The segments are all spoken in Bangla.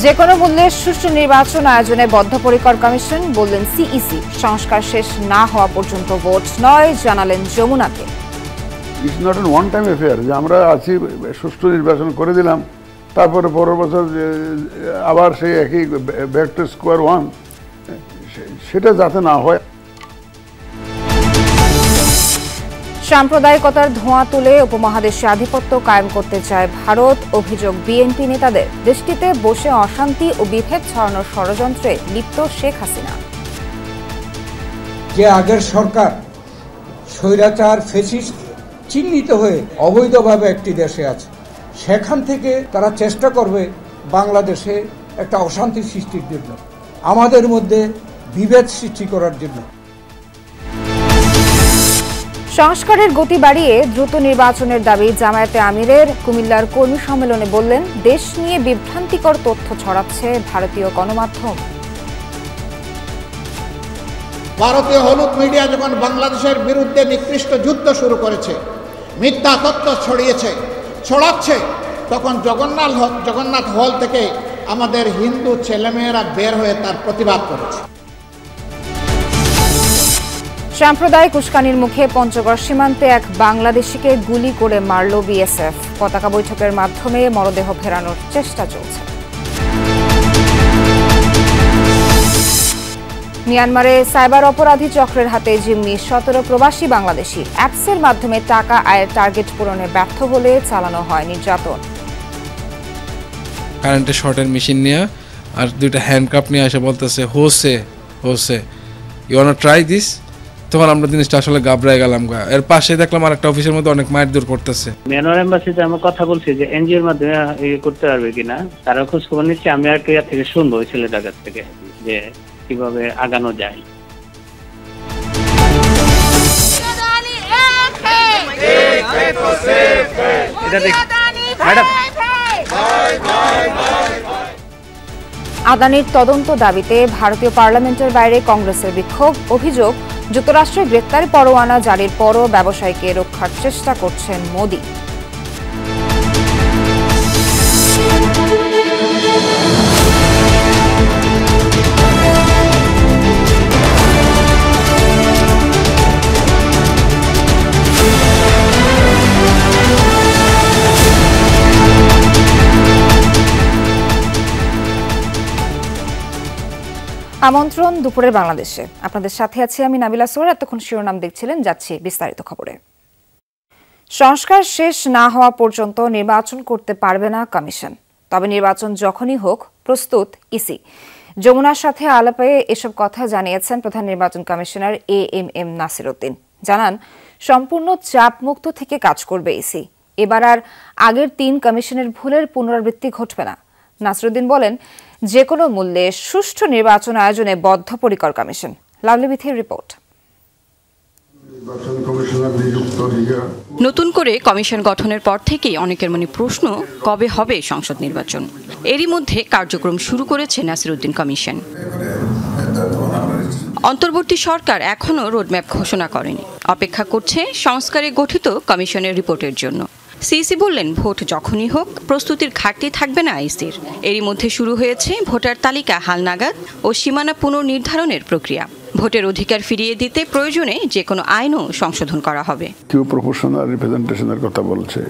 যে কোনো মূল্যে সুষ্ঠু নির্বাচন আয়োজনে বদ্ধপরিকর কমিশন, বললেন সিইসি। সংস্কার শেষ না হওয়া পর্যন্ত ভোট নয়, জানালেন যমুনাকে। It's not an one time affair যে আমরা আছি সুষ্ঠু নির্বাচন করে দিলাম, তারপরে পরের বছর আবার সেই একই ব্যাক টু স্কোয়ার ওয়ান, সেটা যাতে না হয়। সাম্প্রদায়িকতার ধোঁয়া তুলে উপমহাদেশে আধিপত্য কায়েম করতে চায় ভারত, অভিযোগ বিএনপি নেতাদের। দেশটিতে বসে অশান্তি ও বিভেদ ছড়ানোর ষড়যন্ত্রে লিপ্ত শেখ হাসিনা। যে আগের সরকার স্বৈরাচার ফ্যাসিস্ট চিহ্নিত হয়ে অবৈধভাবে একটি দেশে আছে, সেখান থেকে তারা চেষ্টা করবে বাংলাদেশে একটা অশান্তি সৃষ্টির জন্য, আমাদের মধ্যে বিভেদ সৃষ্টি করার জন্য। সংস্কারের গতি বাড়িয়ে দ্রুত নির্বাচনের দাবি জামায়াতে আমিরের। কুমিল্লার কর্মী সম্মেলনে বললেন, দেশ নিয়ে বিভ্রান্তিকর তথ্য ছড়াচ্ছে ভারতীয় গণমাধ্যম। ভারতীয় হলুদ মিডিয়া যখন বাংলাদেশের বিরুদ্ধে নিকৃষ্ট যুদ্ধ শুরু করেছে, মিথ্যা তথ্য ছড়াচ্ছে, তখন জগন্নাথ হল থেকে আমাদের হিন্দু ছেলেমেয়েরা বের হয়ে তার প্রতিবাদ করেছে। সাম্প্রদায়িক উস্কানির মুখে পঞ্চগড় সীমান্তে এক বাংলাদেশিকে গুলি করে মারল বিএসএফ। পতাকা বৈঠকের মাধ্যমে মরদেহ ফেরানোর চেষ্টা চলছে। মিয়ানমারে সাইবার অপরাধী চক্রের হাতে জিম্মি 17 প্রবাসী বাংলাদেশি। অ্যাপসের মাধ্যমে টাকা আয়ের টার্গেট পূরণে ব্যর্থ হলে চালানো হয় নির্যাতন। কারেন্টের শর্টের মেশিন নিয়ে আর দুইটা হ্যান্ডকাপ নিয়ে এসে বলতেছে হোসে you want to try this. তখন আমরা জিনিসটা আসলে ঘাবড়ায় গেলাম। এর পাশে দেখলাম আর একটা অফিসের মধ্যে অনেক মারধর করতেছে। মিয়ানমার এম্বাসিতে আমরা কথা বলছি যে এনজিওর মাধ্যমে করতে পারবে কিনা, তারা খোঁজ খবর নিচ্ছে। আমি আর ক্রিয়া থেকে শুনবো ওই ছেলেটার কাছ থেকে যে কিভাবে আগানো যায়। আদানির তদন্ত দাবিতে ভারতীয় পার্লামেন্টের বাইরে কংগ্রেসের বিক্ষোভ। অভিযোগ, যুক্তরাষ্ট্রের গ্রেপ্তারি পরোয়ানা জারির পরও ব্যবসায়ীকে রক্ষার চেষ্টা করছেন মোদি। আমন্ত্রণ দুপুরের বাংলাদেশে। আপনাদের সাথে আছি আমি নাবিলা সোহর। এতক্ষণ শিরোনাম দেখছিলেন, যাচ্ছি বিস্তারিত খবরে। সংস্কার শেষ না হওয়া পর্যন্ত নির্বাচন করতে পারবে না কমিশন, তবে নির্বাচন যখনই হোক প্রস্তুত ইসি। যমুনার সাথে আলাপে এসব কথা জানিয়েছেন প্রধান নির্বাচন কমিশনার এএমএম নাসির উদ্দিন। জানান, সম্পূর্ণ চাপমুক্ত থেকে কাজ করবে ইসি। এবার আর আগের 3 কমিশনের ভুলের পুনরাবৃত্তি ঘটবে না। নাসিরউদ্দিন বলেন, যে কোনো মূল্যে সুষ্ঠু নির্বাচন আয়োজনে বদ্ধপরিকর কমিশন। Lovely মিথির report. নতুন করে কমিশন গঠনের পর থেকেই অনেকের মনে প্রশ্ন, কবে হবে সংসদ নির্বাচন। এরই মধ্যে কার্যক্রম শুরু করেছে নাসিরউদ্দিন কমিশন। অন্তর্বর্তী সরকার এখনও রোডম্যাপ ঘোষণা করেনি, অপেক্ষা করছে সংস্কারে গঠিত কমিশনের রিপোর্টের জন্য। সিইসি বললেন, ভোট যখনই হোক প্রস্তুতির ঘাটতি থাকবে না আইসির। এরই মধ্যে শুরু হয়েছে ভোটার তালিকা হালনাগাদ ও সীমানা পুনর্নির্ধারণের প্রক্রিয়া। ভোটের অধিকার ফিরিয়ে দিতে প্রয়োজনে যে কোনো আইনও সংশোধন করা হবে। কেউ প্রপোর্শনাল রিপ্রেজেন্টেশনের কথা বলছে,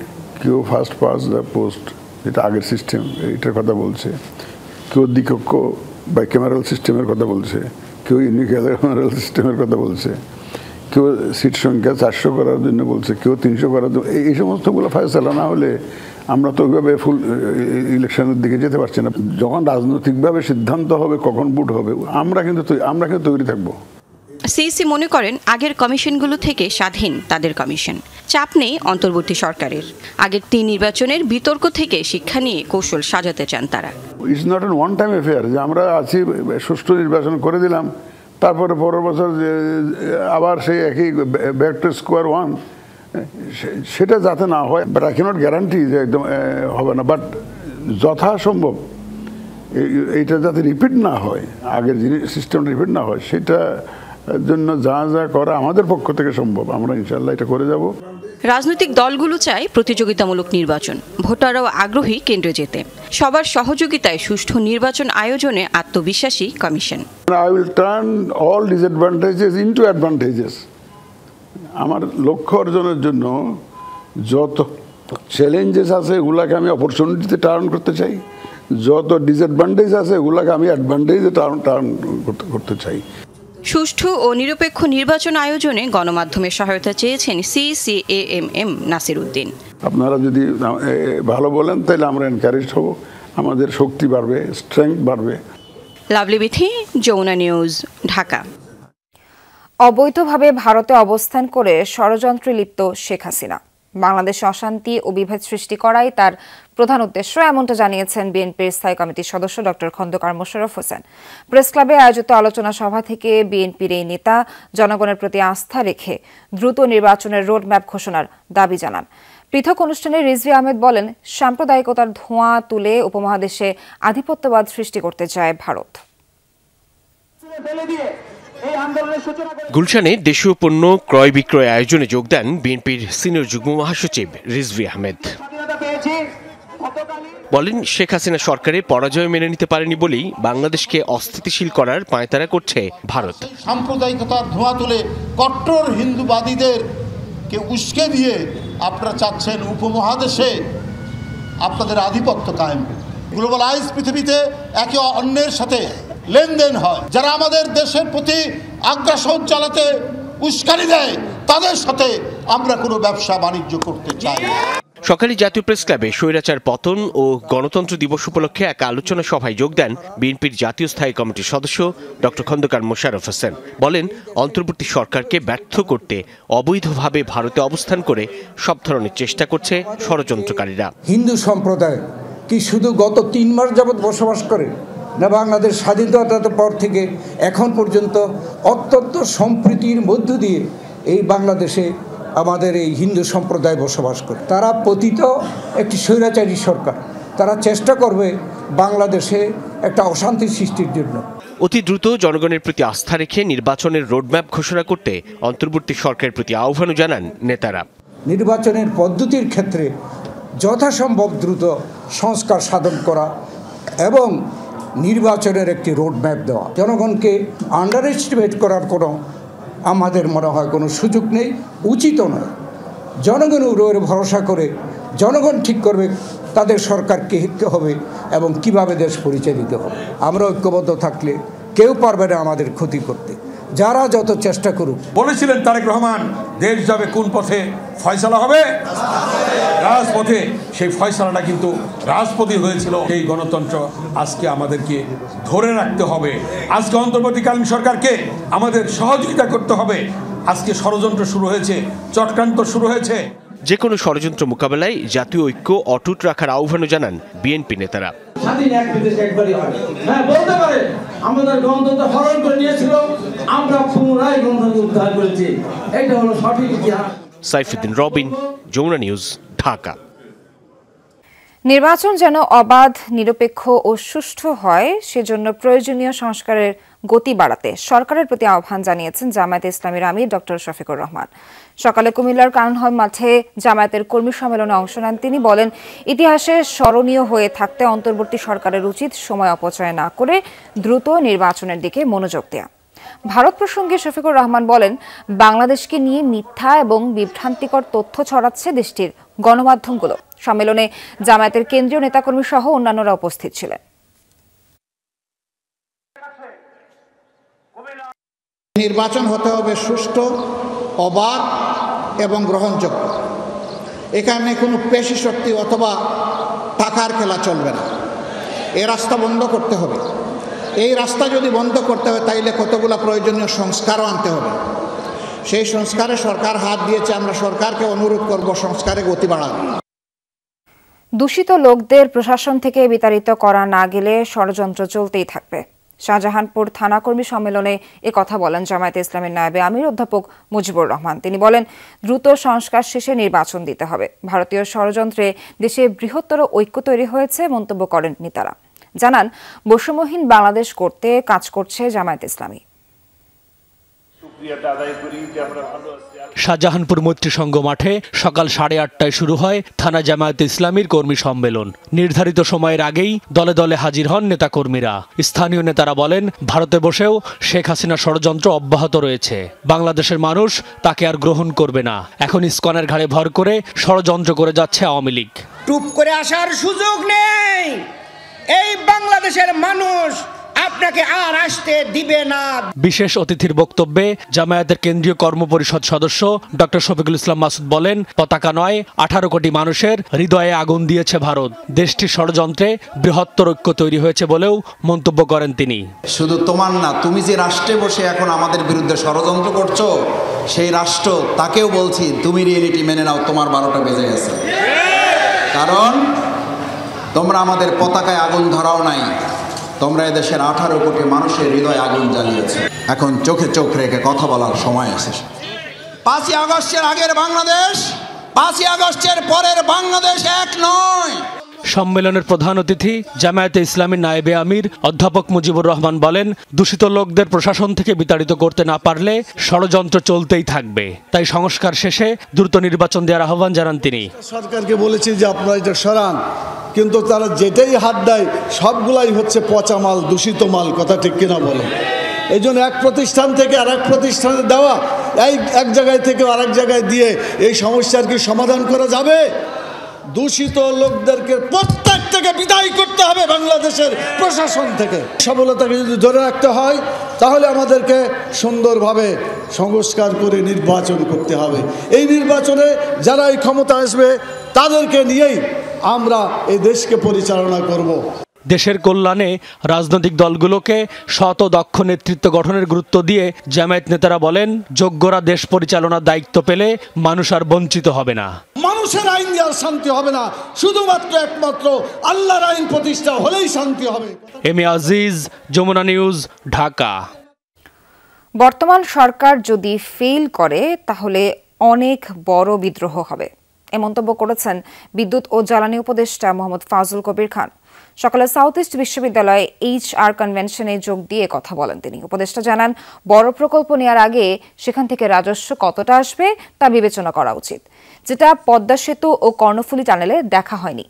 কেউ ফার্স্ট পাস দ্য পোস্ট, যেটা আগের সিস্টেম, এইটার কথা বলছে, কেউ দ্বিকক্ষ বাইক্যামেরাল সিস্টেমের কথা বলছে, কেউ ইউনিক্যামেরাল সিস্টেমের কথা বলছে, কেউ সিট সংখ্যা 400 করার জন্য বলছে, কেউ 300 করার জন্য। এই সমস্তগুলো ফয়সালা না হলে আমরা তো ওইভাবে ফুল ইলেকশনের দিকে যেতে পারছি না। যখন রাজনৈতিকভাবে সিদ্ধান্ত হবে কখন ভোট হবে, আমরা কিন্তু তৈরি থাকবো। সিইসি মনে করেন, আগের কমিশনগুলো থেকে স্বাধীন তাদের কমিশন, চাপ নেই অন্তর্বর্তী সরকারের। আগের 3 নির্বাচনের বিতর্ক থেকে শিক্ষা নিয়ে কৌশল সাজাতে চান তারা। It's not an one time affair যে আমরা আছি সুষ্ঠু নির্বাচন করে দিলাম, তারপরে পরের বছর আবার সেই একই ব্যাক টু স্কোয়ার ওয়ান, সেটা যাতে না হয়। বাট আই ক্যানট গ্যারান্টি যে একদম হবে না, বাট যথাসম্ভব এইটা যাতে রিপিট না হয়, আগের সিস্টেমটা রিপিট না হয়, সেটা এর জন্য যা যা করা আমাদের পক্ষ থেকে সম্ভব আমরা ইনশাআল্লাহ এটা করে যাব। রাজনৈতিক দলগুলো চায় প্রতিযোগিতামূলক নির্বাচন, ভোটাররাও আগ্রহী কেন্দ্রে যেতে। সবার সহযোগিতায় সুষ্ঠু নির্বাচন আয়োজনে আত্মবিশ্বাসী commission. I will turn all disadvantages into advantages. আমার লক্ষ্য অর্জনের জন্য যত চ্যালেঞ্জেস আছে এগুলাকে আমি অপরচুনিটিতে টার্ন করতে চাই, যত ডিসঅ্যাডভান্টেজ আছে এগুলাকে আমি অ্যাডভান্টেজে টার্ন করতে চাই। সুষ্ঠু ও নিরপেক্ষ নির্বাচন আয়োজনে গণমাধ্যমের সহায়তা চেয়েছেন CCAMM নাসির উদ্দিন। আপনারা যদি ভালো বলেন তাহলে আমরা এনকারেজ হব, আমাদের শক্তি বাড়বে, স্ট্রেংথ বাড়বে। লাভলি বিথি, যমুনা নিউজ, ঢাকা। অবৈধভাবে ভারতে অবস্থান করে ষড়যন্ত্রে লিপ্ত শেখ হাসিনা বাংলাদেশে অশান্তি ও বিভেদ সৃষ্টি করাই তার প্রধান উদ্দেশ্য, এমনটা জানিয়েছেন বিএনপির স্থায়ী কমিটির সদস্য ডক্টর খন্দকার মোশাররফ হোসেন। প্রেস ক্লাবে আয়োজিত আলোচনা সভা থেকে বিএনপির এই নেতা জনগণের প্রতি আস্থা রেখে দ্রুত নির্বাচনের রোডম্যাপ ঘোষণার দাবি জানান। পৃথক অনুষ্ঠানে রিজভী আহমেদ বলেন, সাম্প্রদায়িকতার ধোঁয়া তুলে উপমহাদেশে আধিপত্যবাদ সৃষ্টি করতে চায় ভারত। গুলশানে দেশীয় পণ্য ক্রয় বিক্রয় আয়োজনে যোগ দেন বিএনপির সিনিয়র যুগ্ম মহাসচিব রিজভী আহমেদ। বলেন, শেখ হাসিনা সরকারের পরাজয় মেনে নিতে পারেনি বলেই বাংলাদেশকে অস্থিতিশীল করার পায়তারা করছে ভারত। সাম্প্রদায়িকতার ধোঁয়া তুলে কট্টর হিন্দুবাদীদেরকে উস্কে দিয়ে আপনারা চাচ্ছেন উপমহাদেশে আপনাদের আধিপত্য কায়েম। গ্লোবালাইজ পৃথিবীতে একে অন্যের সাথে লেনদেন হয়, যারা আমাদের দেশের প্রতি আগ্রাসন চালাতে উস্কানি দেয় তাদের সাথে আমরা কোনো ব্যবসা বাণিজ্য করতে চাই। সকালে জাতীয় প্রেস ক্লাবে স্বৈরাচার পতন ও গণতন্ত্র দিবস উপলক্ষে এক আলোচনা সভায় যোগ দেন বিএনপির জাতীয় স্থায়ী কমিটির সদস্য ডক্টর খন্দকার মোশাররফ হোসেন। বলেন, অন্তর্বর্তী সরকারকে ব্যর্থ করতে অবৈধভাবে ভারতে অবস্থান করে সব ধরনের চেষ্টা করছে ষড়যন্ত্রকারীরা। হিন্দু সম্প্রদায় কি শুধু গত 3 মাস যাবৎ বসবাস করে, না বাংলাদেশ স্বাধীনতার পর থেকে এখন পর্যন্ত অত্যন্ত সম্প্রীতির মধ্য দিয়ে এই বাংলাদেশে আমাদের এই হিন্দু সম্প্রদায় বসবাস করে? তারা পতিত একটি স্বৈরাচারী সরকার, তারা চেষ্টা করবে বাংলাদেশে একটা অশান্তি সৃষ্টির জন্য। অতি দ্রুত জনগণের প্রতি আস্থা রেখে নির্বাচনের রোডম্যাপ ঘোষণা করতে অন্তর্বর্তী সরকারের প্রতি আহ্বানও জানান নেতারা। নির্বাচনের পদ্ধতির ক্ষেত্রে যথাসম্ভব দ্রুত সংস্কার সাধন করা এবং নির্বাচনের একটি রোডম্যাপ দেওয়া। জনগণকে আন্ডার এস্টিমেট করার কোনো আমাদের মনে হয় কোনো সুযোগ নেই, উচিতও নয়। জনগণের উপরে ভরসা করে জনগণ ঠিক করবে তাদের সরকারকে হবে এবং কিভাবে দেশ পরিচালিত হবে। আমরা ঐক্যবদ্ধ থাকলে কেউ পারবে না আমাদের ক্ষতি করতে, যারা যত চেষ্টা করুক। বলেছিলেন তারেক রহমান, দেশ যাবে কোন পথে? ফয়সালা হবে রাজপথে। সেই ফয়সালাটা কিন্তু রাজপথে হয়েছিল। এই গণতন্ত্র আজকে আমাদেরকে ধরে রাখতে হবে। আজকে অন্তর্বর্তীকালীন সরকারকে আমাদের সহযোগিতা করতে হবে। আজকে ষড়যন্ত্র শুরু হয়েছে, চক্রান্ত শুরু হয়েছে। যে কোনো ষড়যন্ত্র মোকাবেলায় জাতীয় ঐক্য অটুট রাখার আহ্বানও জানান বিএনপি নেতারা। স্বাধীন এক বিদেশ একবারই হয়। হ্যাঁ, বলতে পারে আমাদের গণতন্ত্র হরণ করে নিয়েছিল, আমরা পুনরায় গণতন্ত্র উদ্ধার করেছি। এটা হলো সঠিক ইতিহাস। সাইফুদ্দিন রবিন, যমুনা নিউজ, ঢাকা। নির্বাচন যেন অবাধ, নিরপেক্ষ ও সুষ্ঠু হয় সেজন্য প্রয়োজনীয় সংস্কারের গতি বাড়াতে সরকারের প্রতি আহ্বান জানিয়েছেন জামায়াতে ইসলামীর আমির ডক্টর শফিকুর রহমান। সকালে কুমিল্লার কারণ হল মাঠে জামায়াতের কর্মী সম্মেলনে অংশ নেন তিনি। বলেন, ইতিহাসে স্মরণীয় হয়ে থাকতে অন্তর্বর্তী সরকারের উচিত সময় অপচয় না করে দ্রুত নির্বাচনের দিকে মনোযোগ দেয়া। ভারত প্রসঙ্গে শফিকুর রহমান বলেন, বাংলাদেশকে নিয়ে মিথ্যা এবং বিভ্রান্তিকর তথ্য ছড়াচ্ছে দেশটির গণমাধ্যমগুলো। সম্মেলনে জামায়াতের কেন্দ্রীয় নেতাকর্মী সহ অন্যান্যরা উপস্থিত ছিলেন। নির্বাচন হতে হবে সুষ্ঠু, অবাধ এবং গ্রহণযোগ্য। এখানে কোনো পেশি শক্তি অথবা টাকার খেলা চলবে না। এই রাস্তা বন্ধ করতে হবে। এই রাস্তা যদি বন্ধ করতে হয় তাইলে কতগুলো প্রয়োজনীয় সংস্কারও আনতে হবে। সেই সংস্কারে সরকার হাত দিয়েছে, আমরা সরকারকে অনুরোধ করব সংস্কারে গতি বাড়ানো। দূষিত লোকদের প্রশাসন থেকে বিতাড়িত করা না গেলে ষড়যন্ত্র চলতেই থাকবে। শাহজাহানপুর থানা কর্মী সম্মেলনে কথা বলেন জামায়াতে ইসলামের নায়েবে আমির অধ্যাপক মুজিবুর রহমান। তিনি বলেন, দ্রুত সংস্কার শেষে নির্বাচন দিতে হবে। ভারতীয় ষড়যন্ত্রে দেশে বৃহত্তর ঐক্য তৈরি হয়েছে মন্তব্য করেন নেতারা। জানান, বৈষম্যহীন বাংলাদেশ করতে কাজ করছে জামায়াতে ইসলামী। শুকরিয়াটা আদায় করি যে আমরা ভালো আছি। শাহজাহানপুর মৈত্রীসংঘ মাঠে সকাল 8:30টায় শুরু হয় থানা জামায়াতে ইসলামীর কর্মী সম্মেলন। নির্ধারিত সময়ের আগেই দলে দলে হাজির হন নেতাকর্মীরা। স্থানীয় নেতারা বলেন, ভারতে বসেও শেখ হাসিনা ষড়যন্ত্র অব্যাহত রয়েছে। বাংলাদেশের মানুষ তাকে আর গ্রহণ করবে না। এখন ইসকনের ঘাড়ে ভর করে ষড়যন্ত্র করে যাচ্ছে আওয়ামী লীগ। টুপ করে আসার সুযোগ নেই। এই বাংলাদেশের মানুষ আপনাকে আর আসতে দিবে না। বিশেষ অতিথির বক্তব্যে জামায়াতের কেন্দ্রীয় কর্মপরিষদ সদস্য ডক্টর শফিকুল ইসলাম মাসুদ বলেন, পতাকা নয় 18 কোটি মানুষের হৃদয়ে আগুন দিয়েছে ভারত। দেশটির ষড়যন্ত্রে বৃহত্তর ঐক্য তৈরি হয়েছে বলেও মন্তব্য করেন তিনি। শুধু তোমার না, তুমি যে রাষ্ট্রে বসে এখন আমাদের বিরুদ্ধে ষড়যন্ত্র করছো, সেই রাষ্ট্র তাকেও বলছি তুমি রিয়েলিটি মেনে নাও, তোমার 12টা বেজে গেছে। কারণ তোমরা আমাদের পতাকায় আগুন ধরাও নাই, তোমরা এদেশের 18 কোটি মানুষের হৃদয়ে আগুন জ্বালিয়েছে। এখন চোখে চোখ রেখে কথা বলার সময় এসেছে। 5ই আগস্টের আগের বাংলাদেশ, 5ই আগস্টের পরের বাংলাদেশ এক নয়। সম্মেলনের প্রধান অতিথি জামায়াতে ইসলামীর নায়েবে আমির অধ্যাপক মুজিবুর রহমান বলেন, দূষিত লোকদের প্রশাসন থেকে বিতাড়িত করতে না পারলে ষড়যন্ত্র চলতেই থাকবে। তাই সংস্কার শেষে দ্রুত নির্বাচন দেওয়ার আহ্বান জানান তিনি। সরকারকে বলেছি যে আপনারা এটা সরান, কিন্তু তারা যেটাই হাত দেয় সবগুলাই হচ্ছে পচা মাল, দূষিত মাল। কথা ঠিক কিনা বলেন? এই জন্য এক প্রতিষ্ঠান থেকে আর এক প্রতিষ্ঠানে দেওয়া, এই এক জায়গায় থেকে আরেক জায়গায় দিয়ে এই সমস্যার কি সমাধান করা যাবে? দূষিত লোকদেরকে প্রত্যেকটাকে বিদায় করতে হবে বাংলাদেশের প্রশাসন থেকে। সফলতাকে যদি ধরে রাখতে হয় তাহলে আমাদেরকে সুন্দরভাবে সংস্কার করে নির্বাচন করতে হবে। এই নির্বাচনে যারা এই ক্ষমতা আসবে তাদেরকে নিয়েই আমরা এই দেশকে পরিচালনা করব। দেশের কল্যাণে রাজনৈতিক দলগুলোকে সৎ ও দক্ষ নেতৃত্ব গঠনের গুরুত্ব দিয়ে জামায়াত নেতারা বলেন, যোগ্যরা দেশ পরিচালনার দায়িত্ব পেলে মানুষ আর বঞ্চিত হবে না। মানুষের আইন দিয়ে আর শান্তি হবে না, শুধুমাত্র একমাত্র আল্লাহর আইন প্রতিষ্ঠা হলেই শান্তি হবে। M A Aziz, Jamuna news, Dhaka. বর্তমান সরকার যদি ফেল করে তাহলে অনেক বড় বিদ্রোহ হবে, এ মন্তব্য করেছেন বিদ্যুৎ ও জ্বালানি উপদেষ্টা মোহাম্মদ ফাজুল কবির খান। সকালে সাউথ ইস্ট বিশ্ববিদ্যালয়ে HR কনভেনশনে যোগ দিয়ে কথা বলেন তিনি। উপদেষ্টা জানান, বড় প্রকল্প নেওয়ার আগে সেখান থেকে রাজস্ব কতটা আসবে তা বিবেচনা করা উচিত, যেটা পদ্মা সেতু ও কর্ণফুলী টানেলে দেখা হয়নি।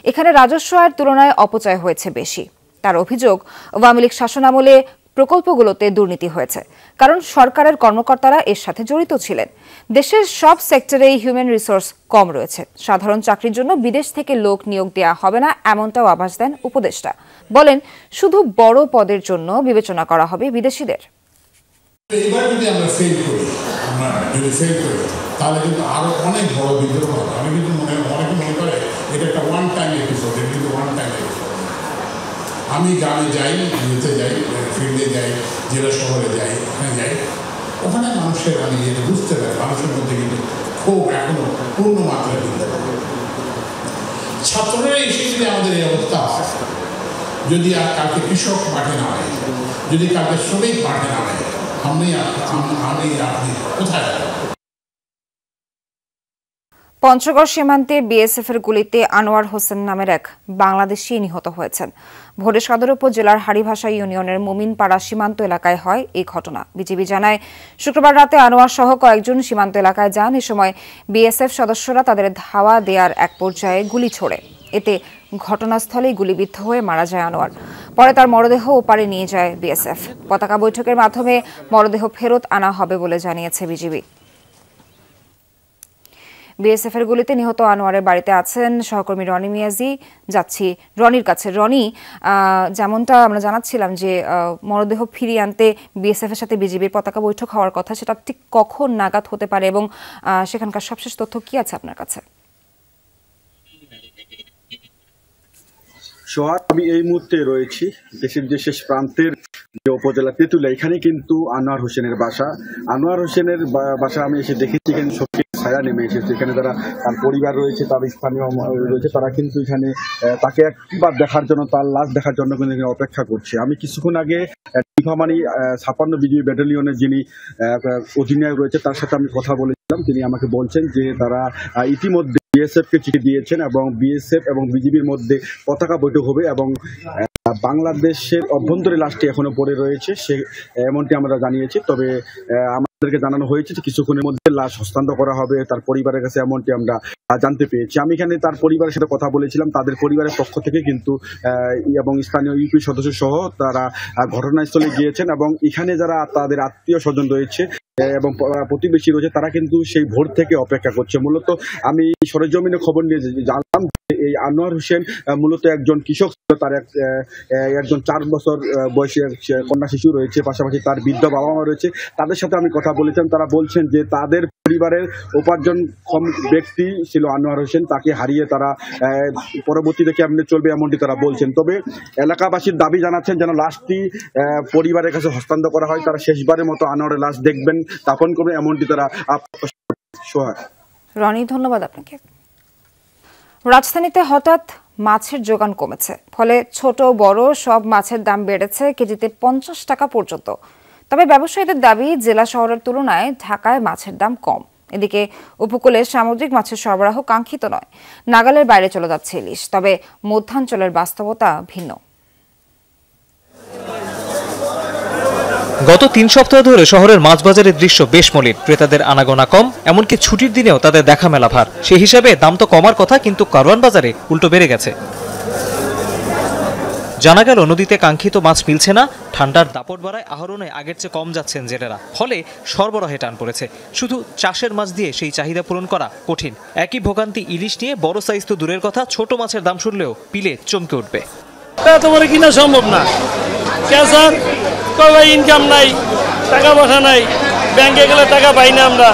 এখানে রাজস্ব আয়ের তুলনায় অপচয় হয়েছে বেশি। তার অভিযোগ, আওয়ামী লীগ শাসনামলে প্রকল্পগুলোতে দুর্নীতি হয়েছে, কারণ সরকারের কর্মকর্তারা এর সাথে জড়িত ছিলেন। দেশের সব সেক্টরেই হিউম্যান রিসোর্স কম রয়েছে। সাধারণ চাকরির জন্য বিদেশ থেকে লোক নিয়োগ দেওয়া হবে না, এমনটাও আভাস দেন উপদেষ্টা। বলেন, শুধু বড় পদের জন্য বিবেচনা করা হবে বিদেশিদের। এবার যদি আমরা ফেল করি, তাহলে কিন্তু আরো অনেক বড় বিদ্রোহ হবে। আমি কিন্তু অনেকে মনে করে এটা একটা ওয়ান টাইম এপিসোড, এটা কিন্তু ওয়ান টাইম এপিসোড। আমি গ্রামে যাই, ইয়েতে যাই, ফিল্ডে যাই, জেলা শহরে যাই, ওখানে যাই, ওখানে মানুষের আমি এটা বুঝতে পারি মানুষের মধ্যে কিন্তু খুব এখনো পূর্ণ মাত্রায় দিতে পারে। ছাত্ররা এসে যদি আমাদের এই অবস্থা হয়, যদি আর কালকে কৃষক মাঠে নামে, যদি কালকে শ্রমিক মাঠে নামে, আমি আপনি কোথায় যাবেন? পঞ্চগড় সীমান্তে বিএসএফ এর গুলিতে আনোয়ার হোসেন নামের এক বাংলাদেশি নিহত হয়েছেন। ভোরে সদর উপজেলার হাড়িভাষা ইউনিয়নের মুমিনপাড়া সীমান্ত এলাকায় হয় এই ঘটনা। বিজিবি জানায়, শুক্রবার রাতে আনোয়ার সহ কয়েকজন সীমান্ত এলাকায় যান। এ সময় বিএসএফ সদস্যরা তাদের ধাওয়া দেওয়ার এক পর্যায়ে গুলি ছোড়ে। এতে ঘটনাস্থলেই গুলিবিদ্ধ হয়ে মারা যায় আনোয়ার। পরে তার মরদেহ ওপারে নিয়ে যায় বিএসএফ। পতাকা বৈঠকের মাধ্যমে মরদেহ ফেরত আনা হবে বলে জানিয়েছে বিজিবি। বিএসএফ এর গুলিতে নিহত আনোয়ারের বাড়িতে আছেন সহকর্মী রনি মিয়াজি। যাচ্ছি রনির কাছে। রনি, যেমনটা আমরা জানাচ্ছিলাম যে মরদেহ ফিরিয়ে আনতে বিএসএফ এর সাথে বিজিবির পতাকা বৈঠক হওয়ার কথা, সেটা ঠিক কখন নাগাদ হতে পারে এবং সেখানকার সবশেষ তথ্য কি আছে আপনার কাছে? সোহাগ, আমি এই মুহূর্তে রয়েছি দেশের যে শেষ প্রান্তের যে উপজেলা তেঁতুলিয়া, এখানে কিন্তু আনোয়ার হোসেনের বাসা। আনোয়ার হোসেনের বাসা আমি এসে দেখেছি এখানে সত্যি ছায়া নেমে এসেছে। এখানে যারা তার পরিবার রয়েছে, তার স্থানীয় রয়েছে, তারা কিন্তু এখানে তাকে একবার দেখার জন্য, তার লাশ দেখার জন্য কিন্তু এখানে অপেক্ষা করছে। আমি কিছুক্ষণ আগে নীলফামারী 56 বিজিবি ব্যাটালিয়নের যিনি অধিনায়ক রয়েছে তার সাথে আমি কথা বলেছিলাম। তিনি আমাকে বলছেন যে তারা ইতিমধ্যে বিএসএফ কে চিঠি দিয়েছেন এবং বিএসএফ এবং বিজিবির মধ্যে পতাকা বৈঠক হবে এবং বাংলাদেশের অভ্যন্তরে লাশটি এখনো পড়ে রয়েছে, এমনটি আমরা জানিয়েছি। তবে আমাদেরকে জানানো হয়েছে যে কিছুক্ষণের মধ্যে লাশ হস্তান্তর করা হবে তার পরিবারের কাছে, এমনটি আমরা জানতে পেরেছি। আমি এখানে তার পরিবারের সাথে কথা বলেছিলাম, তাদের পরিবারের পক্ষ থেকে কিন্তু এবং স্থানীয় ইউপি সদস্য সহ তারা ঘটনাস্থলে গিয়েছেন এবং এখানে যারা তাদের আত্মীয় স্বজন রয়েছে এবং প্রতিবেশী রয়েছে তারা কিন্তু সেই ভোর থেকে অপেক্ষা করছে। মূলত আমি সরেজমিনে খবর নিয়ে জানলাম এই আনোয়ার হোসেন মূলত একজন কৃষক, তার একজন 4 বছর বয়সী কন্যা শিশু রয়েছে, পাশাপাশি তার বৃদ্ধ বাবা মা রয়েছে। তাদের সাথে আমি কথা বলেছিলাম, তারা বলছেন যে তাদের পরিবারের উপার্জনক্ষম ব্যক্তি ছিল আনোয়ার হোসেন, তাকে হারিয়ে তারা পরবর্তীতে কেমনে চলবে এমনটি তারা বলছেন। তবে এলাকাবাসীর দাবি জানাচ্ছেন যেন লাশটি পরিবারের কাছে হস্তান্তর করা হয়, তারা শেষবারের মতো আনোয়ারের লাশ দেখবেন, দাফন করবেন এমনটি তারা। রনি, ধন্যবাদ আপনাকে। রাজধানীতে হঠাৎ মাছের যোগান কমেছে, ফলে ছোট বড় সব মাছের দাম বেড়েছে কেজিতে 50 টাকা পর্যন্ত। তবে ব্যবসায়ীদের দাবি, জেলা শহরের তুলনায় ঢাকায় মাছের দাম কম। এদিকে উপকূলে সামুদ্রিক মাছের সরবরাহ কাঙ্ক্ষিত নয়, নাগালের বাইরে চলে যাচ্ছে ইলিশ। তবে মধ্যাঞ্চলের বাস্তবতা ভিন্ন। গত 3 সপ্তাহ ধরে শহরের মাছ বাজারের দৃশ্য বেশ মলিন, ক্রেতাদের আনাগোনা কম, এমনকি ছুটির দিনেও তাদের দেখা মেলা ভার। সেই হিসাবে দাম তো কমার কথা, কিন্তু কারওয়ান বাজারে উল্টো বেড়ে গেছে। জানা গেল নদীতে কাঙ্ক্ষিত মাছ মিলছে না, ঠান্ডার দাপট বাড়ায় আহরণে আগের চেয়ে কম যাচ্ছেন জেলেরা, ফলে সরবরাহে টান পড়েছে। শুধু চাষের মাছ দিয়ে সেই চাহিদা পূরণ করা কঠিন। একই ভোগান্তি ইলিশ নিয়ে, বড় সাইজ তো দূরের কথা, ছোট মাছের দাম শুনলেও পিলে চমকে উঠবে। তোমার কিনা সম্ভব না, ক্যাসার কবে ইনকাম নাই, টাকা পয়সা নাই, ব্যাংকে গেলে টাকা পাই না আমরা।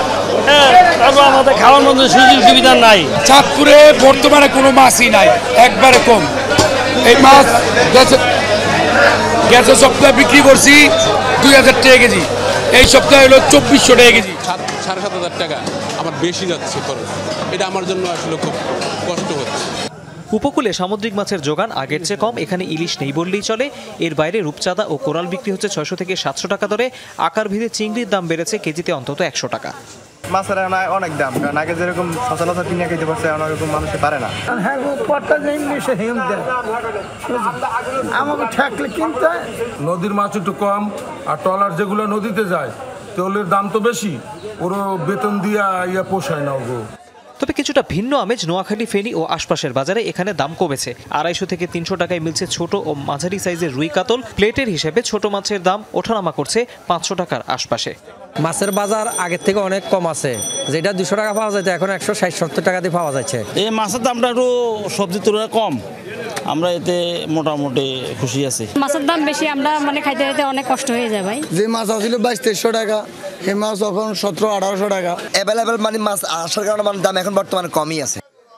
হ্যাঁ, তারপর আমাদের খাওয়ার মতো সুযোগ সুবিধা নাই। চাঁদপুরে বর্তমানে কোনো মাছই নাই, একবারে কম। এই মাছ গেছে সপ্তাহে বিক্রি করছি 2000 টাকা কেজি, এই সপ্তাহে হলো 2400 টাকা কেজি। 7,500 টাকা আমার বেশি যাচ্ছে খরচ, এটা আমার জন্য আসলে খুব কষ্ট হচ্ছে। উপকূলে সামুদ্রিক মাছের যোগান আগের চেয়ে কম, এখানে ইলিশ নেই বললেই চলে। এর বাইরে রূপচাঁদা ও কোরাল বিক্রি হচ্ছে 600 থেকে 700 টাকা দরে। আকার ভেদে চিংড়ির দাম বেড়েছে কেজিতে অন্তত 100 টাকা। মাছের অনেক দাম, কারণ আগে যেরকম সচরাচর কিনে খেতে পারছে ওরকম মানুষে পারে না। আমাকে ঠেকলে কিনতে নদীর মাছ একটু কম, আর ট্রলার যেগুলো নদীতে যায় তেলের দাম তো বেশি, ওরও বেতন দিয়া পোষায় না ওগো। তবে কিছুটা ভিন্ন আমেজ নোয়াখালী, ফেনী ও আশপাশের বাজারে। এখানে দাম কমেছে, 250 থেকে 300 টাকায় মিলছে ছোট ও মাঝারি সাইজের রুই কাতল। প্লেটের হিসেবে ছোট মাছের দাম ওঠানামা করছে 500 টাকার আশপাশে। মাছের বাজার আগের থেকে অনেক কম আছে, যেটা 200 টাকা পাওয়া যায় এখন 160-70 টাকা দিয়ে পাওয়া যাচ্ছে। এই মাছের দামটা একটু সবজির তুলনায় কম, আমরা এতে মোটামুটি খুশি আছি। মাছের দাম বেশি, আমরা খাইতে খাইতে অনেক কষ্ট হয়ে যায় ভাই। যে মাছ আসছিল 2200-2300 টাকা, এই মাছ এখন 1700-1800 টাকা অ্যাভেলেবেল। মাছ আসার কারণে দাম এখন বর্তমানে কমই আছে।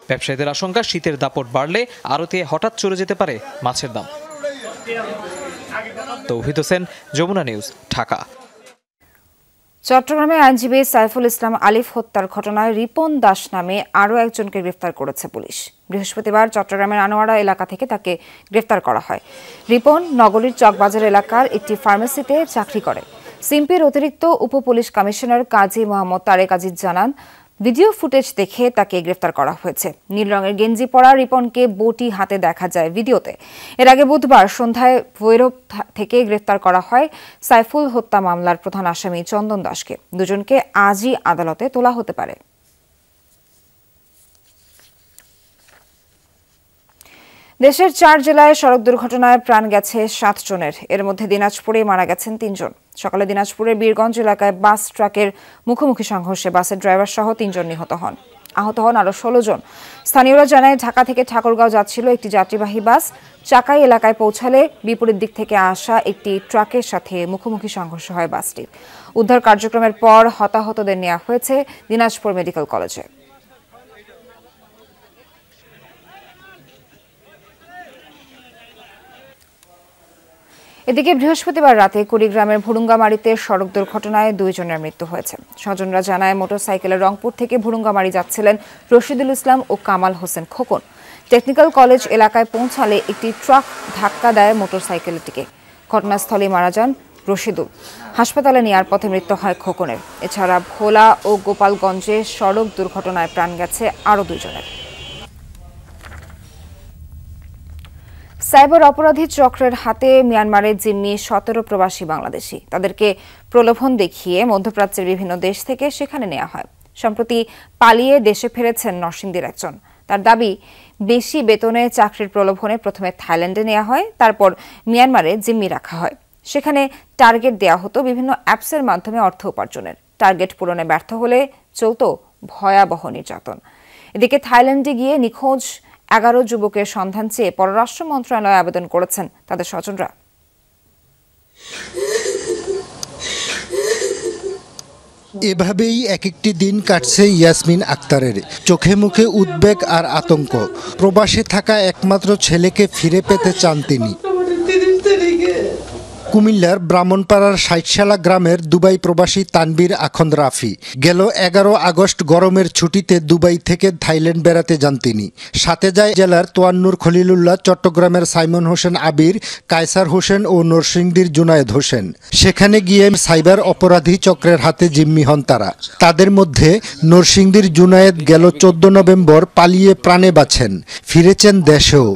ব্যবসায়ীদের আশঙ্কা, শীতের দাপট বাড়লে আড়তে হঠাৎ চলে যেতে পারে মাছের দাম। তৌহিদ হোসেন, যমুনা নিউজ, ঢাকা। চট্টগ্রামে আইনজীবী সাইফুল ইসলাম আলিফ হত্যার ঘটনায় রিপন দাস নামে আরও একজনকে গ্রেফতার করেছে পুলিশ। বৃহস্পতিবার চট্টগ্রামের আনোয়ারা এলাকা থেকে তাকে গ্রেফতার করা হয়। রিপন নগরীর চকবাজার এলাকার একটি ফার্মেসিতে চাকরি করে। সিম্পির অতিরিক্ত উপপুলিশ কমিশনার কাজী মোহাম্মদ তারেক আজিজ জানান, ভিডিও ফুটেজ দেখে তাকে গ্রেফতার করা হয়েছে। নীল রঙের গেঞ্জি পরা রিপনকে বটি হাতে দেখা যায় ভিডিওতে। এর আগে বুধবার সন্ধ্যায় ভৈরব থেকে গ্রেফতার করা হয় সাইফুল হত্যা মামলার প্রধান আসামি চন্দন দাসকে। দুজনকে আজই আদালতে তোলা হতে পারে। দেশের 4 জেলায় সড়ক দুর্ঘটনায় প্রাণ গেছে 7 জনের। এর মধ্যে দিনাজপুরে মারা গেছেন 3 জন। সকালে দিনাজপুরের বীরগঞ্জ এলাকায় বাস ট্রাকের মুখোমুখি সংঘর্ষে বাসের ড্রাইভার সহ 3 জন নিহত হন। আহত হন আরও 16 জন। স্থানীয়রা জানায়, ঢাকা থেকে ঠাকুরগাঁও যাচ্ছিল একটি যাত্রীবাহী বাস। চাকাই এলাকায় পৌঁছালে বিপরীত দিক থেকে আসা একটি ট্রাকের সাথে মুখোমুখি সংঘর্ষ হয় বাসটির। উদ্ধার কার্যক্রমের পর হতাহতদের নেওয়া হয়েছে দিনাজপুর মেডিকেল কলেজে। এদিকে বৃহস্পতিবার রাতে কুড়িগ্রামের ভুরুঙ্গামারীতে সড়ক দুর্ঘটনায় 2 জনের মৃত্যু হয়েছে। স্বজনরা জানায়, মোটরসাইকেলে রংপুর থেকে ভুরুঙ্গামারী যাচ্ছিলেন রশিদুল ইসলাম ও কামাল হোসেন খোকন। টেকনিক্যাল কলেজ এলাকায় পৌঁছালে একটি ট্রাক ধাক্কা দেয় মোটরসাইকেলটিকে। ঘটনাস্থলে মারা যান রশিদুল। হাসপাতালে নেওয়ার পথে মৃত্যু হয় খোকনের। এছাড়া ভোলা ও গোপালগঞ্জে সড়ক দুর্ঘটনায় প্রাণ গেছে আরও 2 জনের। সাইবার অপরাধী চক্রের হাতে মিয়ানমারে জিম্মি 17 প্রবাসী বাংলাদেশি। তাদেরকে প্রলোভন দেখিয়ে মধ্যপ্রাচ্যের বিভিন্ন দেশ থেকে সেখানে নেওয়া হয়। সম্প্রতি পালিয়ে দেশে ফিরেছেন নরসিংদীর একজন। তার দাবি, বেশি বেতনে চাকরির প্রলোভনে প্রথমে থাইল্যান্ডে নেওয়া হয়, তারপর মিয়ানমারে জিম্মি রাখা হয়। সেখানে টার্গেট দেওয়া হতো বিভিন্ন অ্যাপসের মাধ্যমে অর্থ উপার্জনের। টার্গেট পূরণে ব্যর্থ হলে চলত ভয়াবহ নির্যাতন। এদিকে থাইল্যান্ডে গিয়ে নিখোঁজ 11 যুবকের সন্ধান চেয়ে পররাষ্ট্র মন্ত্রণালয়ে আবেদন করেছেন তাদের স্বজনরা। এভাবেই এক একটি দিন কাটছে ইয়াসমিন আক্তারের। চোখে মুখে উদ্বেগ আর আতঙ্ক। প্রবাসে থাকা একমাত্র ছেলেকে ফিরে পেতে চান তিনি। কুমিল্লার ব্রাহ্মণপাড়ার 60শালা গ্রামের দুবাই প্রবাসী তানবীর আখন্দ রাফি গেল 11 আগস্ট গরমের ছুটিতে দুবাই থেকে থাইল্যান্ড বেড়াতে যান তিনি। সাথে যায় জেলার তোয়ান্নুর খলিলুল্লাহ, চট্টগ্রামের সাইমন হোসেন আবির, কায়সার হোসেন ও নরসিংদীর জুনায়েদ হোসেন। সেখানে গিয়ে সাইবার অপরাধী চক্রের হাতে জিম্মি হন তারা। তাদের মধ্যে নরসিংদীর জুনায়েদ গেল 14 নভেম্বর পালিয়ে প্রাণে বাঁচেন, ফিরেছেন দেশেও।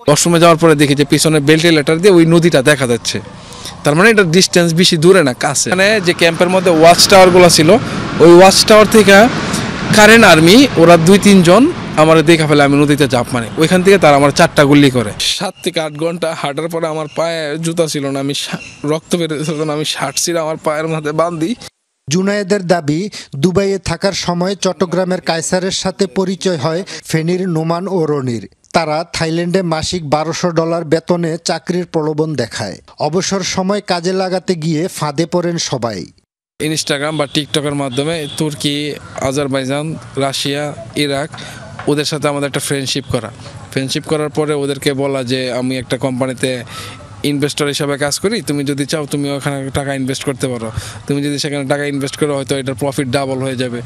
ওয়াশরুমে যাওয়ার পরে দেখি যে পিছনে বেল্টের লেটার দিয়ে ওই নদীটা দেখা যাচ্ছে। তার মানে এটা ডিস্টেন্স বেশি দূরে না, কাছে। মানে যে ক্যাম্পের মধ্যে ওয়াচ টাওয়ারগুলো ছিল, ওই ওয়াচ টাওয়ার থেকে কারেন্ট আর্মি ওরা 2-3 জন আমার দেখা ফেলে আমি নদীতে ঝাঁপ মারি। ওইখান থেকে তারা আমার 4টা গুলি করে। 7 থেকে 8 ঘন্টা হাঁটার পরে আমার পায়ে জুতা ছিল না, আমি রক্ত বেরোচ্ছিল না, আমি শার্ট ছিল আমার পায়ের মধ্যে বাঁধি। জুনায়েদের দাবি, দুবাইয়ে থাকার সময় চট্টগ্রামের কায়সারের সাথে পরিচয় হয় ফেনীর নোমান ও রনির। তারা থাইল্যান্ডে মাসিক $1200 বেতনে চাকরির প্রলোভন দেখায়। অবসর সময় কাজে লাগাতে গিয়ে ফাঁদে পড়েন সবাই। ইনস্টাগ্রাম বা টিকটকের মাধ্যমে তুর্কি, আজারবাইজান, রাশিয়া, ইরাক ওদের সাথে আমাদের একটা ফ্রেন্ডশিপ করার পরে ওদেরকে বলা যে আমি একটা কোম্পানিতে ইনভেস্টর হিসাবে কাজ করি, তুমি যদি চাও তুমি ওখানে টাকা ইনভেস্ট করতে পারো, তুমি যদি সেখানে টাকা ইনভেস্ট করো হয়তো এটার প্রফিট ডাবল হয়ে যাবে।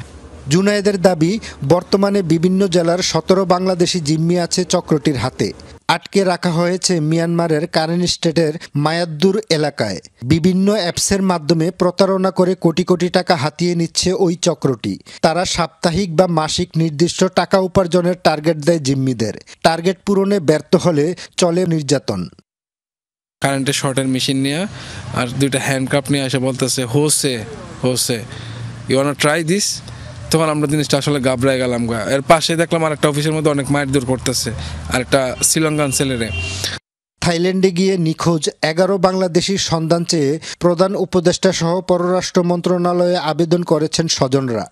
জুনায়েদের দাবি, বর্তমানে বিভিন্ন জেলার 17 বাংলাদেশি জিম্মি আছে চক্রটির হাতে। আটকে রাখা হয়েছে মিয়ানমারের কারেন স্টেটের মায়াদ্দুর এলাকায়। বিভিন্ন অ্যাপসের মাধ্যমে প্রতারণা করে কোটি কোটি টাকা হাতিয়ে নিচ্ছে ওই চক্রটি। তারা সাপ্তাহিক বা মাসিক নির্দিষ্ট টাকা উপার্জনের টার্গেট দেয় জিম্মিদের। টার্গেট পূরণে ব্যর্থ হলে চলে নির্যাতন। কারেন্টের শর্টের মেশিন নিয়ে আর 2টা হ্যান্ডকাপ নিয়ে এসে বলতেছে হোসে ইউ ওয়ান্ট ট্রাই দিস। তখন আমরা জিনিসটা আসলে ঘাবড়ায় গেলাম। এর পাশে দেখলাম আর একটা অফিসের মধ্যে অনেক মারধর করতেছে আর একটা শ্রীলঙ্কান ছেলেরে। থাইল্যান্ডে গিয়ে নিখোঁজ 11 বাংলাদেশির সন্ধান চেয়ে প্রধান উপদেষ্টা সহ পররাষ্ট্র মন্ত্রণালয়ে আবেদন করেছেন স্বজনরা।